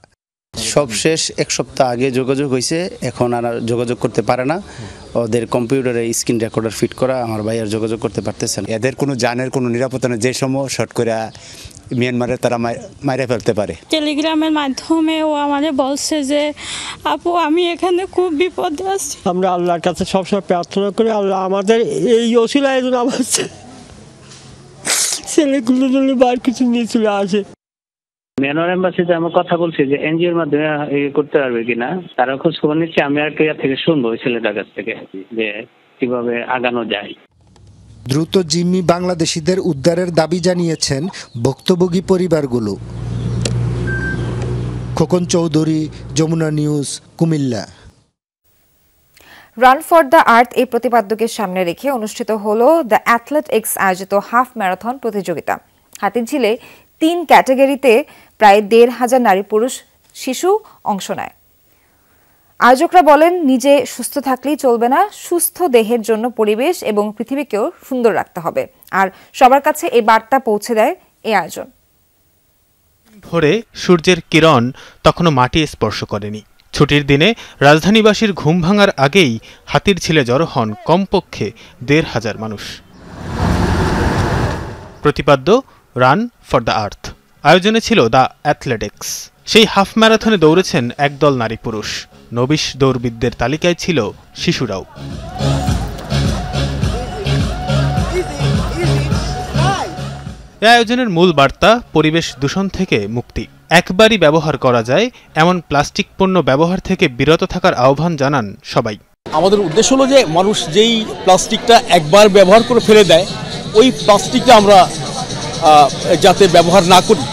সবশেষ 1 সপ্তাহ আগে যোগাযোগ হয়েছে, এখন আর যোগাযোগ করতে পারে না। ওদের কম্পিউটারে স্ক্রিন রেকর্ডার ফিট করা, আমার ভাই আর যোগাযোগ করতে পারতেছেন। এদের কোনো জানের কোনো নিরাপত্তা নেই, যে সময় শর্ট করে মিয়ানমারে তারা মাইরে ফেলতে পারে। টেলিগ্রামের মাধ্যমে ও আমাদের বলছে যে আপু আমি এখানে খুব বিপদে আছি। আমরা আল্লাহর কাছে সবসময় প্রার্থনা করি, আল্লাহ আমাদের এই ওসিলায় যেন আমার ছেলেগুলো বার কিছু নিয়ে চলে আসে। মিয়ানমার এম্বাসিতে আমরা কথা বলছি যে এনজিওর মাধ্যমে করতে পারবে কিনা, তারা খোঁজ খবর নিচ্ছে। আমি আর কে থেকে শুনবো ওই ছেলেটার কাছ থেকে যে কিভাবে আগানো যায়। দ্রুত জিম্মি বাংলাদেশিদের উদ্ধারের দাবি জানিয়েছেন ভুক্তভোগী পরিবারগুলো। Khokon Chowdhury, Jamuna news, Comilla. Run for the earth এই প্রতিপাদ্যকে সামনে রেখে অনুষ্ঠিত হলো দ্য অ্যাথলেটিক্স আয়োজিত হাফ ম্যারাথন প্রতিযোগিতা। হাতিরঝিলে 3 ক্যাটাগরিতে প্রায় 1,500 নারী, পুরুষ, শিশু অংশ নেয়। আয়োজকরা বলেন, নিজে সুস্থ থাকলেই চলবে না, সুস্থ দেহের জন্য পরিবেশ এবং পৃথিবীকেও সুন্দর রাখতে হবে। আর সবার কাছে এই বার্তা পৌঁছে দেয় এই আয়োজন। ভোরে সূর্যের কিরণ তখনও মাটি স্পর্শ করেনি। ছুটির দিনে রাজধানীবাসীর ঘুম ভাঙার আগেই হাতিরঝিলে জড়ো হন কমপক্ষে 1,500 মানুষ। প্রতিপাদ্য রান ফর দ্য আর্থ আয়োজনে ছিল দ্য অ্যাথলেটিক্স। সেই হাফ ম্যারাথনে দৌড়েছেন একদল নারী পুরুষ। নবিশ দৌড়বিদদের তালিকায় ছিল শিশুরাও। এ আয়োজনের মূল বার্তা পরিবেশ দূষণ থেকে মুক্তি। একবারই ব্যবহার করা যায় এমন প্লাস্টিক পণ্য ব্যবহার থেকে বিরত থাকার আহ্বান জানান সবাই। আমাদের উদ্দেশ্য হলো যে মানুষ যেই প্লাস্টিকটা একবার ব্যবহার করে ফেলে দেয়, ওই প্লাস্টিকটা আমরা যাতে ব্যবহার না করি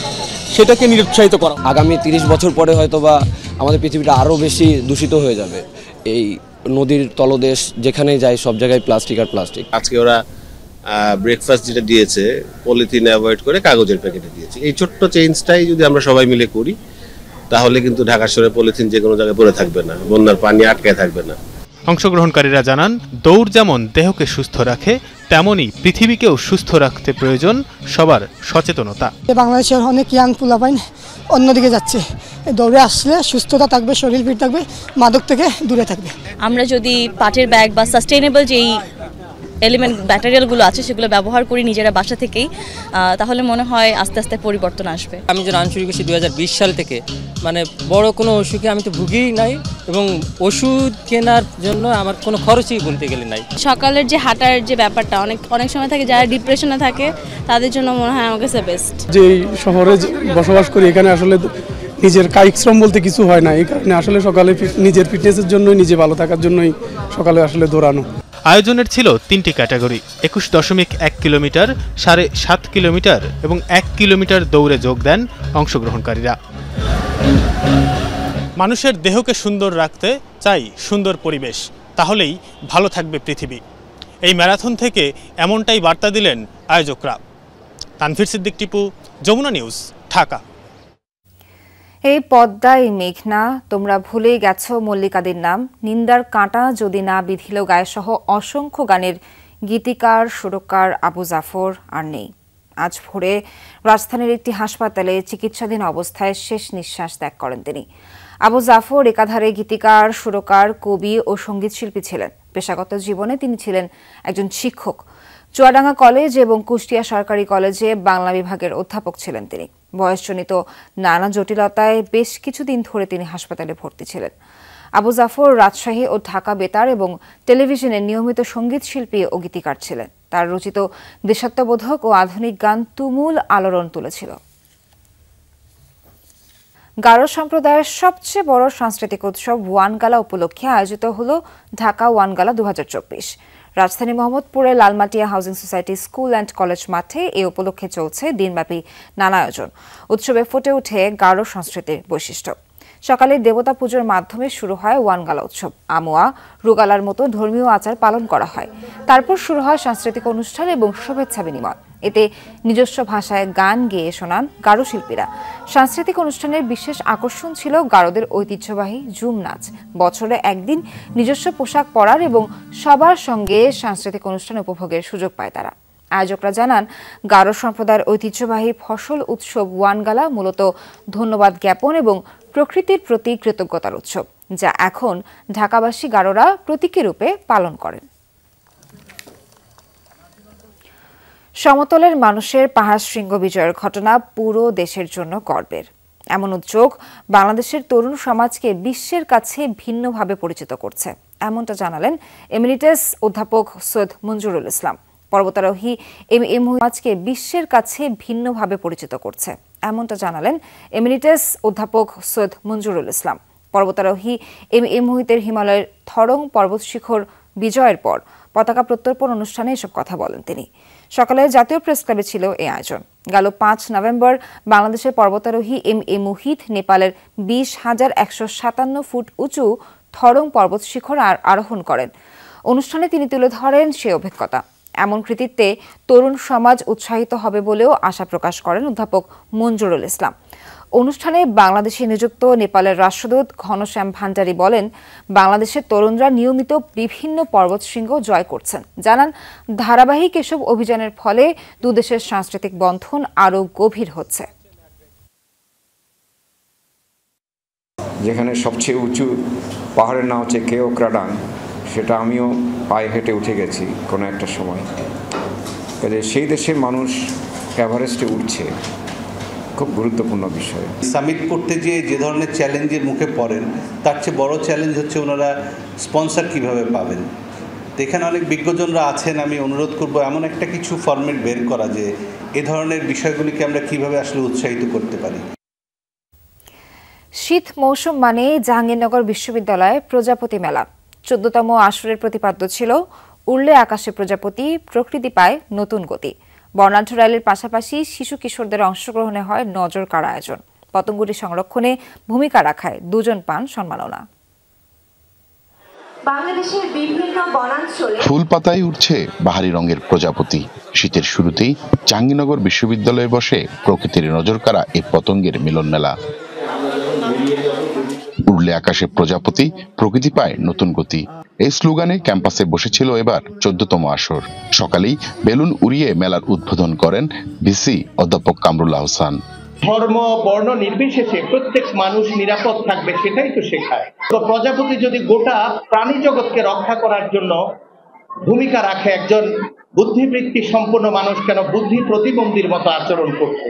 সেটাকে নিরুৎসাহিত করা। আগামী 30 বছর পরে হয়তো বা আমাদের পৃথিবীটা আরও বেশি দূষিত হয়ে যাবে এই নদীর তলদেশ যেখানেই যায় সব জায়গায় প্লাস্টিক আর প্লাস্টিক। আজকে ওরা ব্রেকফাস্ট যেটা দিয়েছে পলিথিন অ্যাভয়েড করে কাগজের প্যাকেটে দিয়েছে। এই ছোট্ট চেঞ্জটাই যদি আমরা সবাই মিলে করি তাহলে কিন্তু ঢাকা শহরে পলিথিন যে কোনো জায়গায় পড়ে থাকবে না, বন্যার পানি আটকে থাকবে না। অংশগ্রহণকারীরা জানান, দৌড় যেমন দেহকে সুস্থ রাখে তেমনি পৃথিবীকেও সুস্থ রাখতে প্রয়োজন সবার সচেতনতা। বাংলাদেশের অনেক ইয়াং পোলাপাইন অন্যদিকে যাচ্ছে, দৌড়ে আসলে সুস্থতা থাকবে, শরীর ফিট থাকবে, মাদক থেকে দূরে থাকবে। আমরা যদি পাটের ব্যাগ বা সাস্টেইনেবল যেই এলিমেন্ট ম্যাটেরিয়ালগুলো আছে সেগুলো ব্যবহার করি নিজেরা বাসা থেকেই, তাহলে মনে হয় আস্তে আস্তে পরিবর্তন আসবে। আমি যে রান শুরু করছি 2020 সাল থেকে, মানে বড় কোনো অসুখে আমি তো ভুগিই নাই এবং ওষুধ কেনার জন্য আমার কোনো খরচই বলতে গেলে নাই। সকালের যে হাঁটার যে ব্যাপারটা অনেক সময় থাকে, যারা ডিপ্রেশনে থাকে তাদের জন্য মনে হয় আমার কাছে বেস্ট। যে শহরে বসবাস করি এখানে আসলে নিজের কায়িক শ্রম বলতে কিছু হয় না, এই কারণে আসলে সকালে নিজের ফিটনেসের জন্যই, নিজে ভালো থাকার জন্যই সকালে আসলে দৌড়ানো। আয়োজনের ছিল 3টি ক্যাটাগরি: 21.1 কিলোমিটার, 7.5 কিলোমিটার এবং 1 কিলোমিটার দৌড়ে যোগ দেন অংশগ্রহণকারীরা। মানুষের দেহকে সুন্দর রাখতে চাই সুন্দর পরিবেশ, তাহলেই ভালো থাকবে পৃথিবী। এই ম্যারাথন থেকে এমনটাই বার্তা দিলেন আয়োজকরা। তানভীর সিদ্দিক টিপু, যমুনা নিউজ, ঢাকা। এই পদ্মা, এই মেঘনা, তোমরা ভুলেই গেছো মল্লিকাদের নাম, নিন্দার কাঁটা যদি না বিধিল গায়ে সহ অসংখ্য গানের গীতিকার সুরকার আবু জাফর আর নেই। আজ ভোরে রাজধানীর একটি হাসপাতালে চিকিৎসাধীন অবস্থায় শেষ নিঃশ্বাস ত্যাগ করেন তিনি। আবু জাফর একাধারে গীতিকার, সুরকার, কবি ও সঙ্গীতশিল্পী ছিলেন। পেশাগত জীবনে তিনি ছিলেন একজন শিক্ষক। চুয়াডাঙ্গা কলেজ এবং কুষ্টিয়া সরকারি কলেজে বাংলা বিভাগের অধ্যাপক ছিলেন তিনি। বয়সজনিত নানা জটিলতায় বেশ কিছুদিন ধরে তিনি হাসপাতালে ভর্তি ছিলেন। আবু জাফর রাজশাহী ও ঢাকা বেতার এবং টেলিভিশনের নিয়মিত সঙ্গীত শিল্পী ও গীতিকার ছিলেন। তার রচিত দেশাত্মবোধক ও আধুনিক গান তুমুল আলোড়ন তুলেছিল। গারো সম্প্রদায়ের সবচেয়ে বড় সাংস্কৃতিক উৎসব ওয়ানগালা উপলক্ষে আয়োজিত হল ঢাকা ওয়ানগালা 2024। রাজধানী মোহাম্মদপুরের Lalmatia housing society school and college মাঠে এ উপলক্ষে চলছে দিনব্যাপী নানা আয়োজন। উৎসবে ফুটে ওঠে গারো সংস্কৃতির বৈশিষ্ট্য। সকালে দেবতা পুজোর মাধ্যমে শুরু হয় ওয়ানগালা উৎসব। আমুয়া, রুগালার মতো ধর্মীয় আচার পালন করা হয়। তারপর শুরু হয় সাংস্কৃতিক অনুষ্ঠান এবং শুভেচ্ছা বিনিময়। এতে নিজস্ব ভাষায় গান গেয়ে শোনান গারো শিল্পীরা। সাংস্কৃতিক অনুষ্ঠানের বিশেষ আকর্ষণ ছিল গারোদের ঐতিহ্যবাহী ঝুম নাচ। বছরে একদিন নিজস্ব পোশাক পরার এবং সবার সঙ্গে সাংস্কৃতিক অনুষ্ঠান উপভোগের সুযোগ পায় তারা। আয়োজকরা জানান, গারো সম্প্রদায়ের ঐতিহ্যবাহী ফসল উৎসব ওয়ানগালা মূলত ধন্যবাদ জ্ঞাপন এবং প্রকৃতির প্রতি কৃতজ্ঞতার উৎসব, যা এখন ঢাকাবাসী গারোরা প্রতীকী রূপে পালন করেন। সমতলের মানুষের পাহাড় শৃঙ্গ বিজয়ের ঘটনা পুরো দেশের জন্য গর্বের। এমন উদ্যোগ বাংলাদেশের তরুণ সমাজকে বিশ্বের কাছে ভিন্নভাবে পরিচিত করছে, এমনটা জানালেন এমিরিটাস অধ্যাপক সৈয়দ মঞ্জুরুল ইসলাম। পর্বতারোহী সমাজকে বিশ্বের কাছে ভিন্নভাবে পরিচিত করছে, এমনটা জানালেন এমিরিটাস অধ্যাপক সৈয়দ মঞ্জুরুল ইসলাম। পর্বতারোহী মুহিতের হিমালয়ের থরং পর্বত শিখর বিজয়ের পর পতাকা প্রত্যর্পণ অনুষ্ঠানে এসব কথা বলেন তিনি। সকালে জাতীয় প্রেস ক্লাবে ছিল এই আয়োজন। গেল 5 নভেম্বর বাংলাদেশের পর্বতারোহী মুহিত নেপালের 20,157 ফুট উঁচু থরং পর্বত শিখর আরোহণ করেন। অনুষ্ঠানে তিনি তুলে ধরেন সেই অভিজ্ঞতা। এমন কৃতিত্বে তরুণ সমাজ উৎসাহিত হবে বলেও আশা প্রকাশ করেন অধ্যাপক মঞ্জুরুল ইসলাম। অনুষ্ঠানে বাংলাদেশে নিযুক্ত নেপালের রাষ্ট্রদূত ঘনশ্যাম ভান্ডারী বলেন, বাংলাদেশের তরুণরা নিয়মিত বিভিন্ন পর্বত শৃঙ্গ জয় করছেন। জানান, ধারাবাহিক এসব অভিযানের ফলে দুদেশের সাংস্কৃতিক বন্ধন আরও গভীর হচ্ছে। যেখানে সবচেয়ে উঁচু পাহাড়ের নাম হচ্ছে কেওক্রাডাং, সেটা আমিও পায়ে হেঁটে উঠে গেছি কোনো একটা সময়। কাজে সেই দেশের মানুষ এভারেস্টে উঠছে, খুব গুরুত্বপূর্ণ বিষয়। সামিট করতে গিয়ে যে ধরনের চ্যালেঞ্জের মুখে পড়েন, তার চেয়ে বড় চ্যালেঞ্জ হচ্ছে ওনারা স্পন্সর কিভাবে পাবেন। তো এখানে অনেক বিজ্ঞজনরা আছেন, আমি অনুরোধ করব এমন একটা কিছু ফরম্যাট বের করা যে এ ধরনের বিষয়গুলিকে আমরা কিভাবে আসলে উৎসাহিত করতে পারি। শীত মৌসুম মানে জাহাঙ্গীরনগর বিশ্ববিদ্যালয়ে প্রজাপতি মেলা। 14তম আসরের প্রতিপাদ্য ছিল উড়লে আকাশে প্রজাপতি, প্রকৃতি পায় নতুন গতি। বর্ণাঢ্য র্যালির পাশাপাশি শিশু কিশোরদের অংশগ্রহণে হয় নজর কাড়া আয়োজন। পতঙ্গটি সংরক্ষণে ভূমিকা রাখায় 2 জন পান সম্মাননা। বাংলাদেশের বিভিন্ন বনাঞ্চলে ফুল পাতায় উঠছে বাহারি রঙের প্রজাপতি। শীতের শুরুতেই জাহাঙ্গীরনগর বিশ্ববিদ্যালয়ে বসে প্রকৃতির নজরকাড়া এই পতঙ্গের মিলন মেলা। উড়লে আকাশে প্রজাপতি, প্রকৃতি পায় নতুন গতি। এই স্লোগানে ক্যাম্পাসে বসেছিল এবার 14তম আসর। সকালেই বেলুন উড়িয়ে মেলার উদ্বোধন করেন ভিসি অধ্যাপক কামরুল আহসান। ধর্ম বর্ণ নির্বিশেষে প্রত্যেক মানুষ নিরাপদ থাকবে, সেটাই তো শেখায়। তো প্রজাপতি যদি গোটা প্রাণী জগৎকে রক্ষা করার জন্য ভূমিকা রাখে, একজন বুদ্ধিবৃত্তি সম্পন্ন মানুষ কেন বুদ্ধি প্রতিবন্ধীর মতো আচরণ করছে?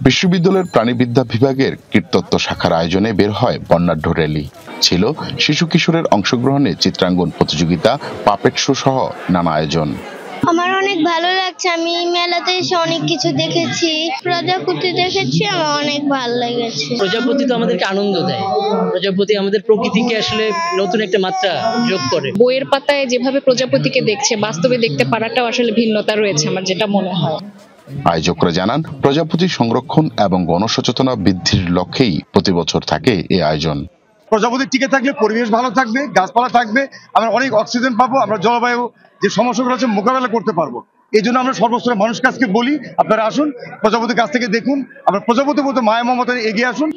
বিশ্ববিদ্যালয়ের প্রাণীবিদ্যা বিভাগের কীটতত্ত্ব শাখার আয়োজনে বের হয় বর্ণাঢ্য র্যালি। ছিল শিশু কিশোরের অংশগ্রহণে চিত্রাঙ্কন প্রতিযোগিতা, পাপেট শো সহ নানা আয়োজন। আমার অনেক ভালো লাগছে, আমি মেলাতে এসে অনেক কিছু দেখেছি, প্রজাপতি দেখেছি, আমার অনেক ভালো লেগেছে। প্রজাপতি তো আমাদেরকে আনন্দ দেয়, প্রজাপতি আমাদের প্রকৃতিকে আসলে নতুন একটা মাত্রা যোগ করে। বইয়ের পাতায় যেভাবে প্রজাপতিকে দেখছে, বাস্তবে দেখতে পারাটাও আসলে ভিন্নতা রয়েছে আমার যেটা মনে হয়। আয়োজকরা জানান, প্রজাপতি সংরক্ষণ এবং গণসচেতনতা বৃদ্ধির লক্ষ্যেই প্রতি বছর থাকে এই আয়োজন। প্রজাপতি টিকে থাকলে পরিবেশ ভালো থাকবে, গাছপালা থাকবে, আমরা অনেক অক্সিজেন পাবো, আমরা জলবায়ু যে সমস্যাগুলো আছে মোকাবেলা করতে পারবো। এই জন্য আমরা সর্বস্তরের মানুষ কাছকে বলি, আপনারা আসুন প্রজাপতির কাছ থেকে দেখুন, আমরা প্রজাপতির মতো মায়া মমতায় এগিয়ে আসুন।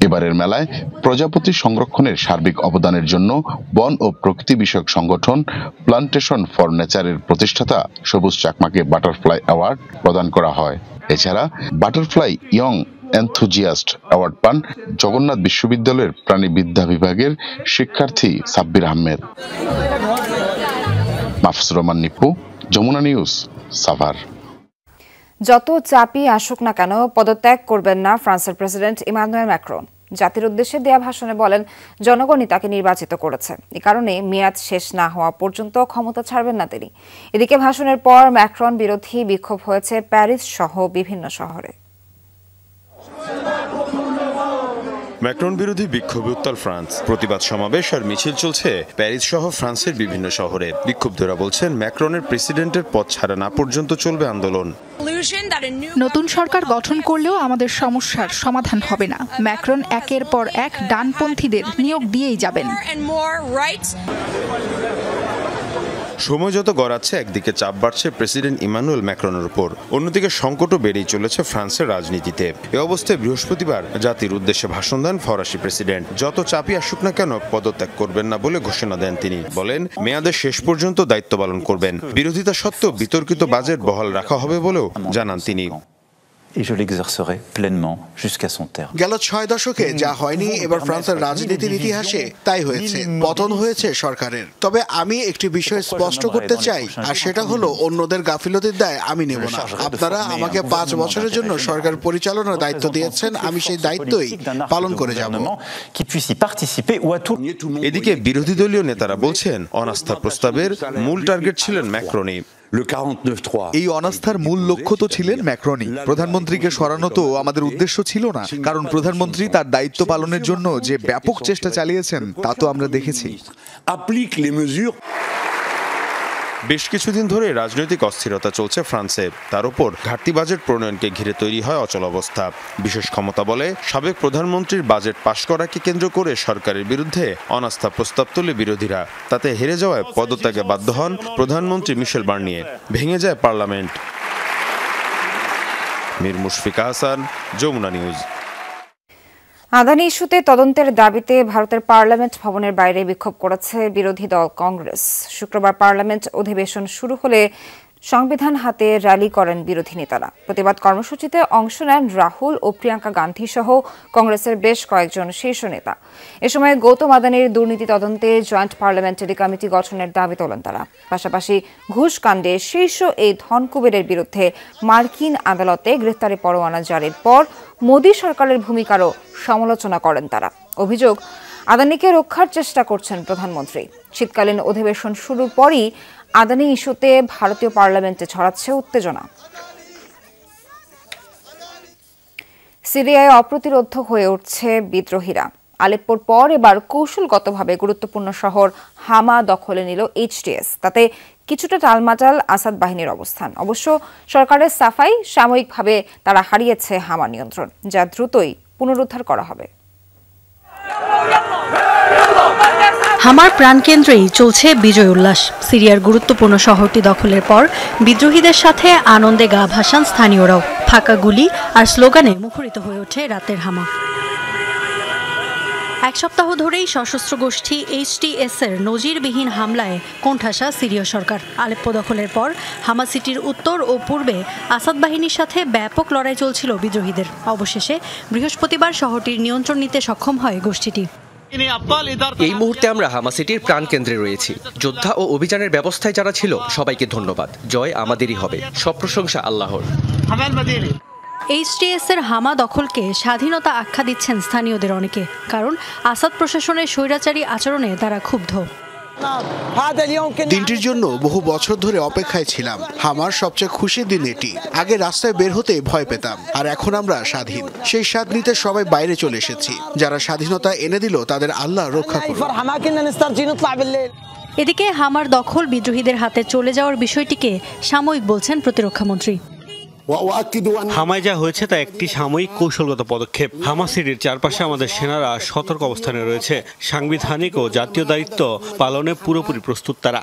এবারের মেলায় প্রজাপতি সংরক্ষণের সার্বিক অবদানের জন্য বন ও প্রকৃতি বিষয়ক সংগঠন প্লান্টেশন ফর নেচারের প্রতিষ্ঠাতা সবুজ চাকমাকে বাটারফ্লাই অ্যাওয়ার্ড প্রদান করা হয়। এছাড়া বাটারফ্লাই ইয়ং এনথুজিয়াস্ট অ্যাওয়ার্ড পান জগন্নাথ বিশ্ববিদ্যালয়ের প্রাণীবিদ্যা বিভাগের শিক্ষার্থী সাব্বির আহমেদ। মাহফুজুর রহমান নিপু, যমুনা নিউজ, সাভার। যত চাপই আসুক না কেন পদত্যাগ করবেন না ফ্রান্সের প্রেসিডেন্ট ইমানুয়েল ম্যাক্রন। জাতির উদ্দেশ্যে দেয়া ভাষণে বলেন, জনগণই তাকে নির্বাচিত করেছে, এ কারণে মেয়াদ শেষ না হওয়া পর্যন্ত ক্ষমতা ছাড়বেন না তিনি। এদিকে ভাষণের পর ম্যাক্রন বিরোধী বিক্ষোভ হয়েছে প্যারিস সহ বিভিন্ন শহরে। ম্যাক্রন বিরোধী বিক্ষোভে উত্তাল ফ্রান্স। প্রতিবাদ সমাবেশ আর মিছিল চলছে প্যারিস সহ ফ্রান্সের বিভিন্ন শহরে। বিক্ষুব্ধরা বলছেন, ম্যাক্রনের প্রেসিডেন্টের পদ ছাড়া না পর্যন্ত চলবে আন্দোলন। নতুন সরকার গঠন করলেও আমাদের সমস্যার সমাধান হবে না। ম্যাক্রন একের পর এক ডানপন্থীদের নিয়োগ দিয়েই যাবেন। সময় যত গড়াচ্ছে, একদিকে চাপ বাড়ছে প্রেসিডেন্ট ইমানুয়েল ম্যাক্রনের উপর, অন্যদিকে সংকটও বেড়েই চলেছে ফ্রান্সের রাজনীতিতে। এ অবস্থায় বৃহস্পতিবার জাতির উদ্দেশ্যে ভাষণ দেন ফরাসি প্রেসিডেন্ট। যত চাপই আসুক না কেন পদত্যাগ করবেন না বলে ঘোষণা দেন তিনি। বলেন, মেয়াদের শেষ পর্যন্ত দায়িত্ব পালন করবেন। বিরোধিতা সত্ত্বেও বিতর্কিত বাজেট বহাল রাখা হবে বলেও জানান তিনি। গেল 6 দশকে যা হয়নি এবার ফ্রান্সের রাজনীতির ইতিহাসে তাই হয়েছে। পতন হয়েছে সরকারের। তবে আমি একটি বিষয় স্পষ্ট করতে চাই, আর সেটা হলো অন্যদের গাফিলতির দায় আমি নেব না। আপনারা আমাকে 5 বছরের জন্য সরকার পরিচালনার দায়িত্ব দিয়েছেন, আমি সেই দায়িত্বই পালন করে যাব। এদিকে বিরোধী দলীয় নেতারা বলছেন, অনাস্থা প্রস্তাবের মূল টার্গেট ছিলেন ম্যাক্রনই। এই অনাস্থার মূল লক্ষ্য তো ছিলেন ম্যাক্রনই। প্রধানমন্ত্রীকে সরানো তো আমাদের উদ্দেশ্য ছিল না, কারণ প্রধানমন্ত্রী তার দায়িত্ব পালনের জন্য যে ব্যাপক চেষ্টা চালিয়েছেন তা তো আমরা দেখেছি। বেশ কিছুদিন ধরে রাজনৈতিক অস্থিরতা চলছে ফ্রান্সে। তার উপর ঘাটতি বাজেট প্রণয়নকে ঘিরে তৈরি হয় অচল অবস্থা। বিশেষ ক্ষমতা বলে সাবেক প্রধানমন্ত্রীর বাজেট পাশ করাকে কেন্দ্র করে সরকারের বিরুদ্ধে অনাস্থা প্রস্তাব তোলে বিরোধীরা। তাতে হেরে যাওয়ায় পদত্যাগে বাধ্য হন প্রধানমন্ত্রী মিশেল বার্নিয়ে। ভেঙে যায় পার্লামেন্ট। মীর মুশফিকা হাসান, যমুনা নিউজ। আদানি ইস্যুতে তদন্তের দাবিতে ভারতের পার্লামেন্ট ভবনের বাইরে বিক্ষোভ করেছে বিরোধী দল কংগ্রেস। শুক্রবার পার্লামেন্ট অধিবেশন শুরু হলে সংবিধান হাতে র্যালি করেন বিরোধী নেতারা। প্রতিবাদ কর্মসূচিতে অংশ নেন রাহুল ও প্রিয়াঙ্কা গান্ধী সহ কংগ্রেসের বেশ কয়েকজন শীর্ষ নেতা। এ সময় গৌতম আদানির দুর্নীতি তদন্তে জয়েন্ট পার্লামেন্টারি কমিটি গঠনের দাবি তোলেন তারা। পাশাপাশি ঘুষ কাণ্ডে শীর্ষ এই ধনকুবেরের বিরুদ্ধে মার্কিন আদালতে গ্রেফতারি পরোয়ানা জারির পর মোদী সরকারের ভূমিকারও সমালোচনা করেন তারা। অভিযোগ, আদানিকে রক্ষার চেষ্টা করছেন প্রধানমন্ত্রী। শীতকালীন অধিবেশন শুরুর পরই আদানি ইস্যুতে ভারতীয় পার্লামেন্টে ছড়াচ্ছে উত্তেজনা। সিরিয়ায় অপ্রতিরোধ হয়ে উঠছে বিদ্রোহীরা। আলেপ্পোর পর এবার কৌশলগতভাবে গুরুত্বপূর্ণ শহর হামা দখলে নিল এইচটিএস। তাতে কিছুটা টালমাটাল আসাদ বাহিনীর অবস্থান। অবশ্য সরকারের সাফাই, সাময়িকভাবে তারা হারিয়েছে হামা নিয়ন্ত্রণ, যা দ্রুতই পুনরুদ্ধার করা হবে। হামার প্রাণকেন্দ্রেই চলছে বিজয় উল্লাস। সিরিয়ার গুরুত্বপূর্ণ শহরটি দখলের পর বিদ্রোহীদের সাথে আনন্দে গা ভাসান স্থানীয়রাও। ফাঁকা গুলি আর স্লোগানে মুখরিত হয়ে ওঠে রাতের হামা। এক সপ্তাহ ধরেই সশস্ত্র গোষ্ঠী HTS এর নজিরবিহীন হামলায় কোণঠাসা সিরীয় সরকার। আলেপ্পো দখলের পর হামা সিটির উত্তর ও পূর্বে আসাদ বাহিনীর সাথে ব্যাপক লড়াই চলছিল বিদ্রোহীদের। অবশেষে বৃহস্পতিবার শহরটির নিয়ন্ত্রণ নিতে সক্ষম হয় গোষ্ঠীটি। এই মুহূর্তে আমরা হামা সিটির প্রাণকেন্দ্রে রয়েছি। যোদ্ধা ও অভিযানের ব্যবস্থায় যারা ছিল সবাইকে ধন্যবাদ। জয় আমাদেরই হবে, সব প্রশংসা আল্লাহর। HTS এর হামা দখলকে স্বাধীনতা আখ্যা দিচ্ছেন স্থানীয়দের অনেকে, কারণ আসাদ প্রশাসনের স্বৈরাচারী আচরণে তারা ক্ষুব্ধ। দিনটির জন্য বহু বছর ধরে অপেক্ষায় ছিলাম। আমার সবচেয়ে খুশির দিন এটি। আগে রাস্তায় বের হতে ভয় পেতাম, আর এখন আমরা স্বাধীন। সেই স্বাদ নিতে সবাই বাইরে চলে এসেছি। যারা স্বাধীনতা এনে দিল তাদের আল্লাহ রক্ষা করুন। এদিকে হামার দখল বিদ্রোহীদের হাতে চলে যাওয়ার বিষয়টিকে সাময়িক বলছেন প্রতিরক্ষামন্ত্রী। হামায় যা হয়েছে তা একটি সাময়িক কৌশলগত পদক্ষেপ। হামা সিটির চারপাশে আমাদের সেনারা সতর্ক অবস্থানে রয়েছে। সাংবিধানিক ও জাতীয় দায়িত্ব পালনে পুরোপুরি প্রস্তুত তারা।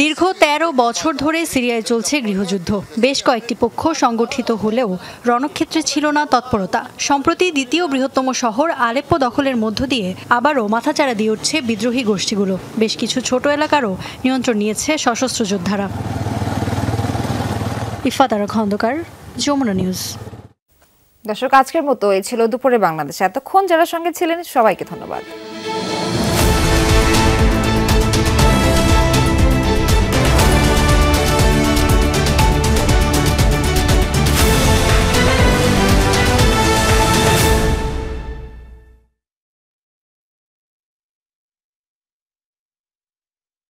দীর্ঘ 13 বছর ধরে সিরিয়ায় চলছে গৃহযুদ্ধ। বেশ কয়েকটি পক্ষ সংগঠিত হলেও রণক্ষেত্রে ছিল না তৎপরতা। সম্প্রতি দ্বিতীয় বৃহত্তম শহর আলেপ্পো দখলের মধ্য দিয়ে আবারও মাথাচাড়া দিয়ে উঠছে বিদ্রোহী গোষ্ঠীগুলো। বেশ কিছু ছোট এলাকারও নিয়ন্ত্রণ নিয়েছে সশস্ত্র যোদ্ধারা। ইফাতারা খন্দকার, যমুনা নিউজ। দর্শক, আজকের মতো এই ছিল দুপুরে বাংলাদেশ। এতক্ষণ যারা সঙ্গে ছিলেন সবাইকে ধন্যবাদ।